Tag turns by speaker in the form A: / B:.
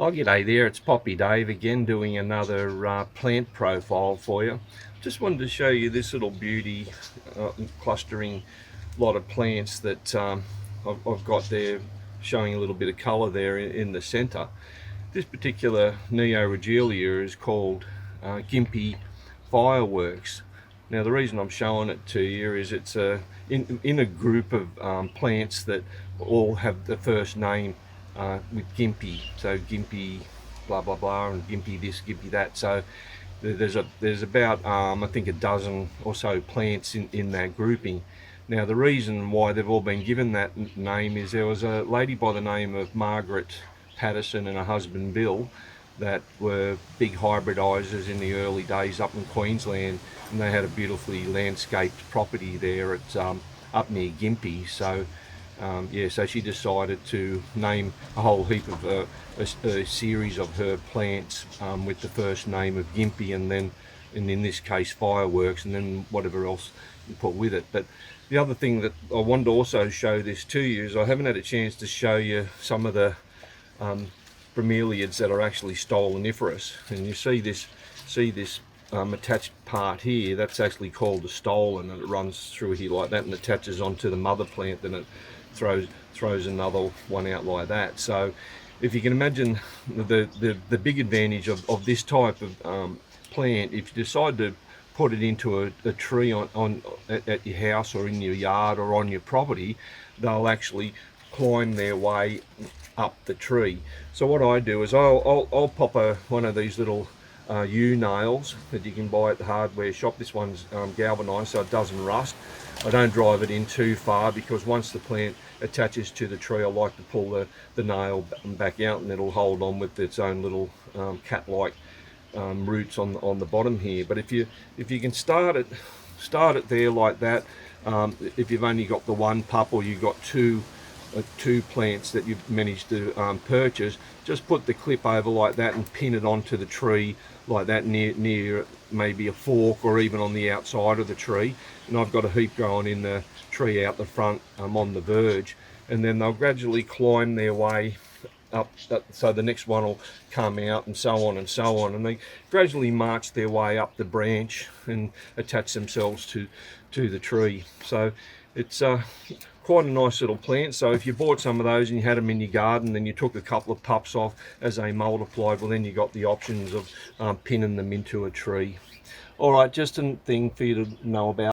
A: Oh, g'day there, it's Poppy Dave again doing another plant profile for you. Just wanted to show you this little beauty, clustering lot of plants that I've got there, showing a little bit of colour there in the centre. This particular Neoregelia is called Gympie Fireworks. Now the reason I'm showing it to you is it's in a group of plants that all have the first name with Gympie, so Gympie blah blah blah and Gympie this, Gympie that. So there's about I think a dozen or so plants in that grouping. Now the reason why they've all been given that name is there was a lady by the name of Margret Paterson and her husband Bill that were big hybridisers in the early days up in Queensland, and they had a beautifully landscaped property there at up near Gympie. So yeah, so she decided to name a whole heap of a series of her plants with the first name of Gympie, and then, and in this case, Fireworks, and then whatever else you put with it. But the other thing that I wanted to also show this to you is I haven't had a chance to show you some of the bromeliads that are actually stoloniferous, and you see this attached part here. That's actually called a stolon, and it runs through here like that and attaches onto the mother plant, then it throws another one out like that. So if you can imagine the big advantage of this type of plant, if you decide to put it into a tree at your house or in your yard or on your property, they'll actually climb their way up the tree. So what I do is I'll pop one of these little U-nails that you can buy at the hardware shop. This one's galvanized so it doesn't rust. I don't drive it in too far because once the plant attaches to the tree, I like to pull the nail back out, and it'll hold on with its own little cat-like roots on the bottom here. But if you can start it there like that, if you've only got the one pup or you've got two plants that you've managed to purchase, just put the clip over like that and pin it onto the tree like that, near maybe a fork or even on the outside of the tree. And I've got a heap growing in the tree out the front on the verge, and then they'll gradually climb their way up, so the next one will come out, and so on and so on, and they gradually march their way up the branch and attach themselves to the tree. So it's quite a nice little plant. So if you bought some of those and you had them in your garden, then you took a couple of pups off as they multiplied, well then you got the options of pinning them into a tree. All right, just a thing for you to know about.